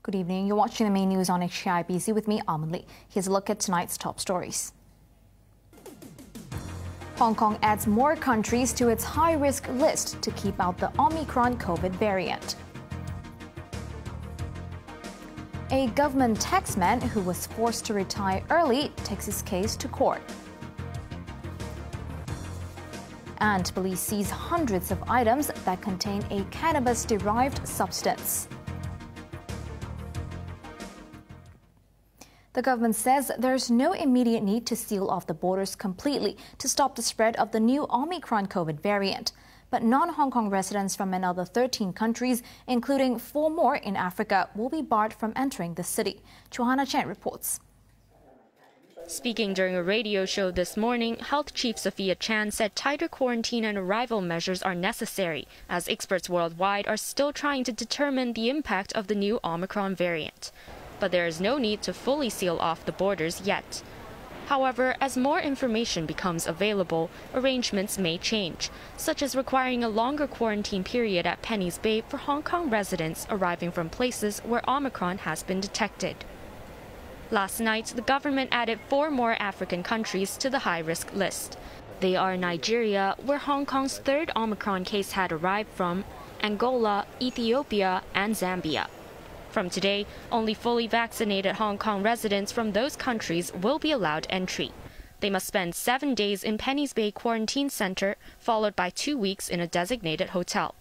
Good evening. You're watching the main news on HKIBC with me, Almond Li. Here's a look at tonight's top stories. Hong Kong adds more countries to its high-risk list to keep out the Omicron Covid variant. A government taxman who was forced to retire early takes his case to court. And police seize hundreds of items that contain a cannabis-derived substance. The government says there's no immediate need to seal off the borders completely to stop the spread of the new Omicron Covid variant. But non-Hong Kong residents from another 13 countries, including 4 more in Africa, will be barred from entering the city. Chau reports. Speaking during a radio show this morning, Health Chief Sophia Chan said tighter quarantine and arrival measures are necessary, as experts worldwide are still trying to determine the impact of the new Omicron variant. But there is no need to fully seal off the borders yet. However, as more information becomes available, arrangements may change, such as requiring a longer quarantine period at Penny's Bay for Hong Kong residents arriving from places where Omicron has been detected. Last night, the government added 4 more African countries to the high-risk list. They are Nigeria, where Hong Kong's 3rd Omicron case had arrived from, Angola, Ethiopia, and Zambia. From today, only fully vaccinated Hong Kong residents from those countries will be allowed entry. They must spend 7 days in Penny's Bay Quarantine Center, followed by 2 weeks in a designated hotel.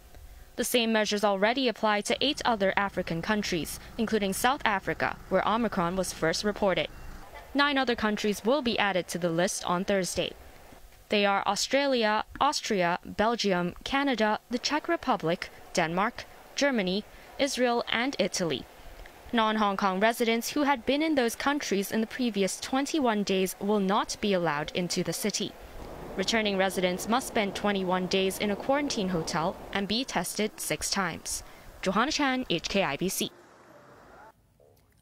The same measures already apply to 8 other African countries, including South Africa, where Omicron was first reported. 9 other countries will be added to the list on Thursday. They are Australia, Austria, Belgium, Canada, the Czech Republic, Denmark, Germany, Israel, and Italy. Non-Hong Kong residents who had been in those countries in the previous 21 days will not be allowed into the city. Returning residents must spend 21 days in a quarantine hotel and be tested 6 times. Johanna Chan, HKIBC.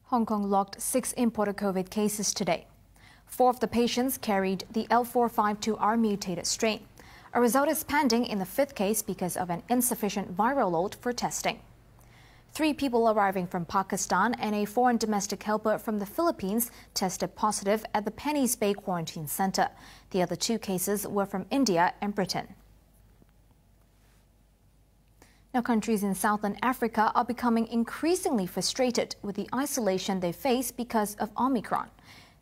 Hong Kong logged 6 imported COVID cases today. 4 of the patients carried the L452R mutated strain. A result is pending in the 5th case because of an insufficient viral load for testing. 3 people arriving from Pakistan and a foreign domestic helper from the Philippines tested positive at the Penny's Bay Quarantine Center. The other 2 cases were from India and Britain. Now, countries in Southern Africa are becoming increasingly frustrated with the isolation they face because of Omicron.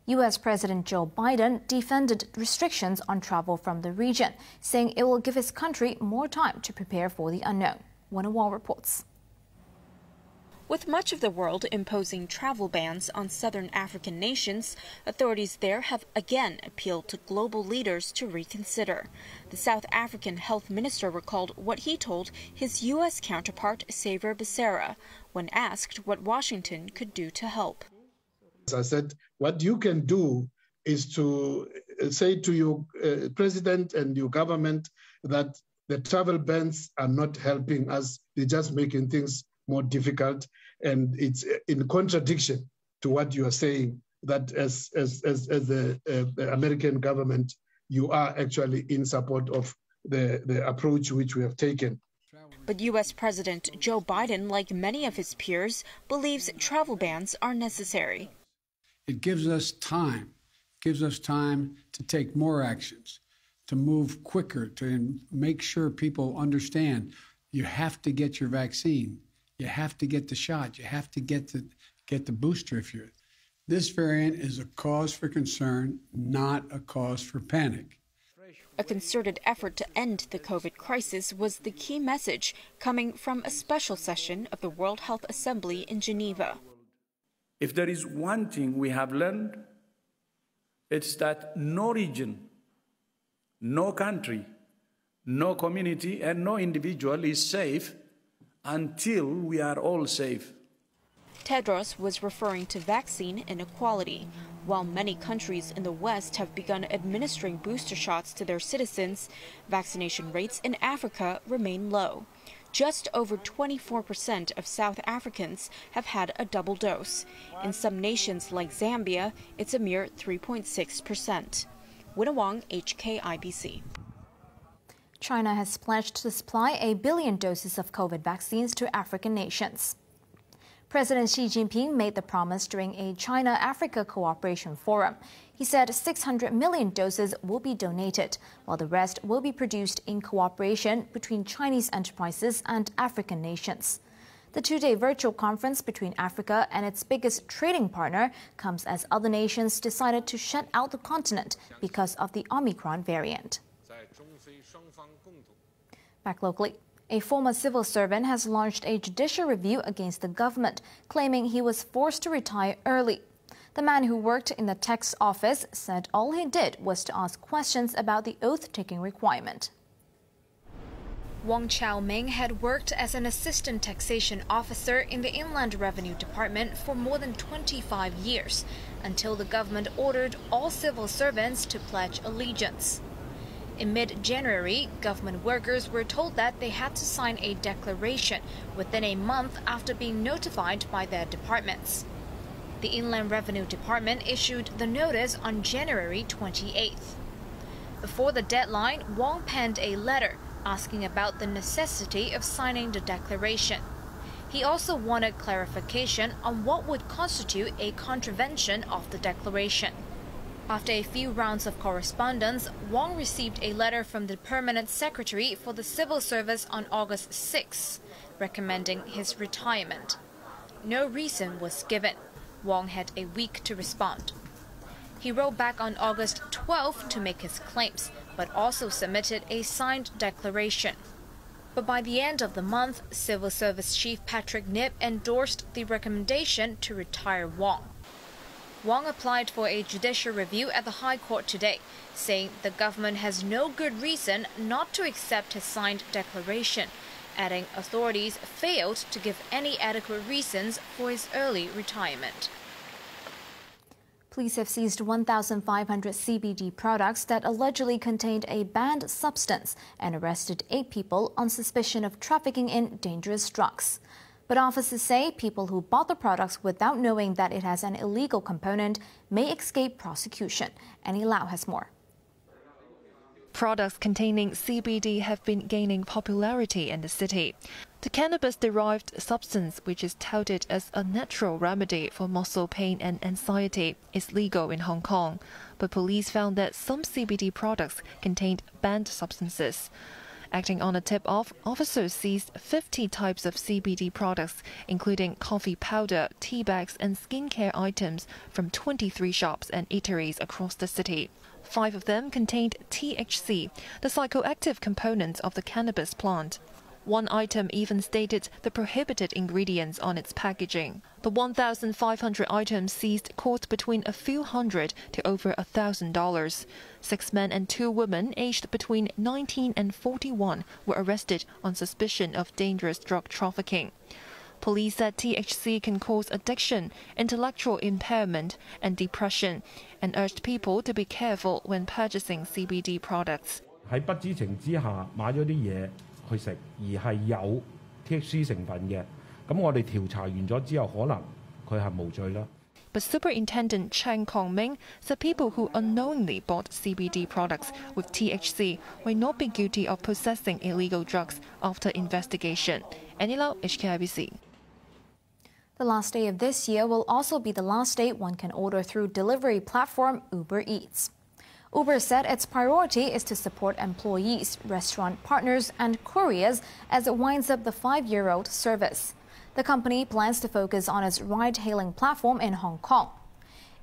U.S. President Joe Biden defended restrictions on travel from the region, saying it will give his country more time to prepare for the unknown. Wall reports. With much of the world imposing travel bans on southern African nations, authorities there have again appealed to global leaders to reconsider. The South African health minister recalled what he told his U.S. counterpart, Xavier Becerra, when asked what Washington could do to help. I said, what you can do is to say to your president and your government that the travel bans are not helping us. They're just making things more difficult, and it's in contradiction to what you are saying, that as the American government, you are actually in support of the approach which we have taken. But U.S. President Joe Biden, like many of his peers, believes travel bans are necessary. It gives us time. It gives us time to take more actions, to move quicker, to make sure people understand you have to get your vaccine. You have to get the shot. You have to get the booster if you're. This variant is a cause for concern, not a cause for panic. A concerted effort to end the COVID crisis was the key message coming from a special session of the World Health Assembly in Geneva. If there is one thing we have learned, it's that no region, no country, no community, and no individual is safe until we are all safe. Tedros was referring to vaccine inequality. While many countries in the West have begun administering booster shots to their citizens, vaccination rates in Africa remain low. Just over 24% of South Africans have had a double dose. In some nations like Zambia, it's a mere 3.6%. Winna Wong, HKIBC. China has pledged to supply 1 billion doses of COVID vaccines to African nations. President Xi Jinping made the promise during a China-Africa cooperation forum. He said 600 million doses will be donated, while the rest will be produced in cooperation between Chinese enterprises and African nations. The two-day virtual conference between Africa and its biggest trading partner comes as other nations decided to shut out the continent because of the Omicron variant. Back locally, a former civil servant has launched a judicial review against the government, claiming he was forced to retire early. The man who worked in the tax office said all he did was to ask questions about the oath-taking requirement. Wang Xiaoming had worked as an assistant taxation officer in the Inland Revenue Department for more than 25 years, until the government ordered all civil servants to pledge allegiance. In mid-January, government workers were told that they had to sign a declaration within a month after being notified by their departments. The Inland Revenue Department issued the notice on January 28th. Before the deadline, Wang penned a letter asking about the necessity of signing the declaration. He also wanted clarification on what would constitute a contravention of the declaration. After a few rounds of correspondence, Wang received a letter from the Permanent Secretary for the Civil Service on August 6, recommending his retirement. No reason was given. Wang had a week to respond. He wrote back on August 12 to make his claims, but also submitted a signed declaration. But by the end of the month, Civil Service Chief Patrick Nip endorsed the recommendation to retire Wang. Wang applied for a judicial review at the High Court today, saying the government has no good reason not to accept his signed declaration, adding authorities failed to give any adequate reasons for his early retirement. Police have seized 1,500 CBD products that allegedly contained a banned substance and arrested 8 people on suspicion of trafficking in dangerous drugs. But officers say people who bought the products without knowing that it has an illegal component may escape prosecution. Annie Lau has more. Products containing CBD have been gaining popularity in the city. The cannabis-derived substance, which is touted as a natural remedy for muscle pain and anxiety, is legal in Hong Kong. But police found that some CBD products contained banned substances. Acting on a tip-off, officers seized 50 types of CBD products, including coffee powder, tea bags and skincare items from 23 shops and eateries across the city. 5 of them contained THC, the psychoactive component of the cannabis plant. One item even stated the prohibited ingredients on its packaging. The 1,500 items seized cost between a few hundred to over $1,000. 6 men and 2 women aged between 19 and 41 were arrested on suspicion of dangerous drug trafficking. Police said THC can cause addiction, intellectual impairment, and depression, and urged people to be careful when purchasing CBD products. 喺不知情之下買咗啲嘢去食，而係有 THC 成分嘅，咁我哋調查完咗之後，可能佢係無罪啦。But Superintendent Cheng Kongming said people who unknowingly bought CBD products with THC may not be guilty of possessing illegal drugs after investigation. Annie Lau, HKIBC. The last day of this year will also be the last day one can order through delivery platform Uber Eats. Uber said its priority is to support employees, restaurant partners and couriers as it winds up the 5-year-old service. The company plans to focus on its ride-hailing platform in Hong Kong.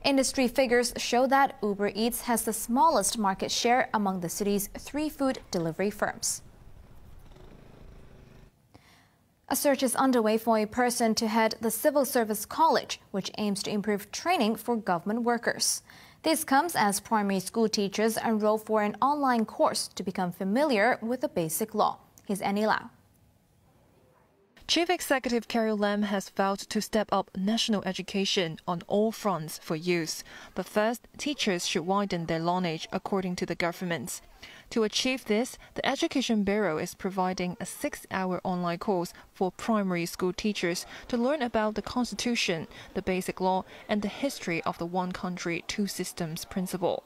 Industry figures show that Uber Eats has the smallest market share among the city's 3 food delivery firms. A search is underway for a person to head the Civil Service College, which aims to improve training for government workers. This comes as primary school teachers enroll for an online course to become familiar with the basic law. Here's Annie Lau. Chief Executive Carrie Lam has vowed to step up national education on all fronts for youth. But first, teachers should widen their knowledge according to the government. To achieve this, the Education Bureau is providing a 6-hour online course for primary school teachers to learn about the Constitution, the basic law, and the history of the one country, two systems principle.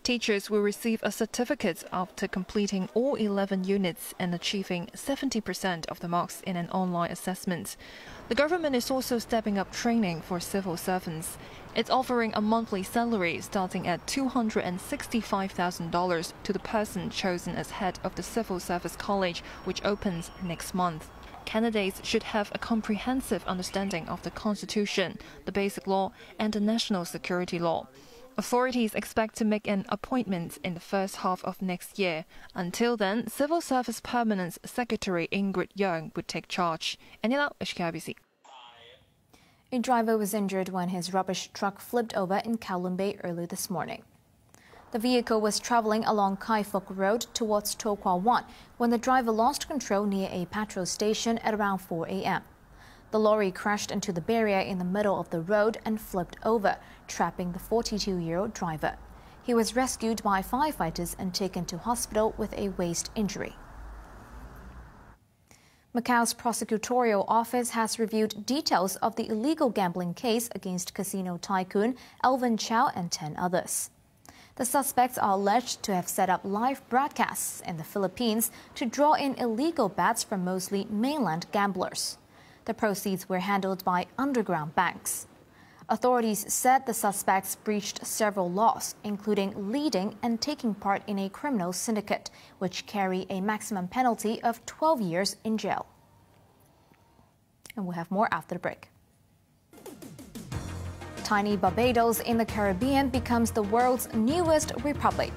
Teachers will receive a certificate after completing all 11 units and achieving 70% of the marks in an online assessment. The government is also stepping up training for civil servants. It's offering a monthly salary starting at $265,000 to the person chosen as head of the Civil Service College, which opens next month. Candidates should have a comprehensive understanding of the Constitution, the Basic Law, and the National Security Law. Authorities expect to make an appointment in the first half of next year. Until then, Civil Service Permanent Secretary Ingrid Young would take charge. And now, HKIBC. A driver was injured when his rubbish truck flipped over in Kowloon Bay early this morning. The vehicle was traveling along Kai Fok Road towards To Kwa Wan when the driver lost control near a petrol station at around 4 a.m. The lorry crashed into the barrier in the middle of the road and flipped over, trapping the 42-year-old driver. He was rescued by firefighters and taken to hospital with a waist injury. Macau's prosecutorial office has reviewed details of the illegal gambling case against casino tycoon Alvin Chau and 10 others. The suspects are alleged to have set up live broadcasts in the Philippines to draw in illegal bets from mostly mainland gamblers. The proceeds were handled by underground banks. Authorities said the suspects breached several laws, including leading and taking part in a criminal syndicate, which carry a maximum penalty of 12 years in jail. And we'll have more after the break. Tiny Barbados in the Caribbean becomes the world's newest republic.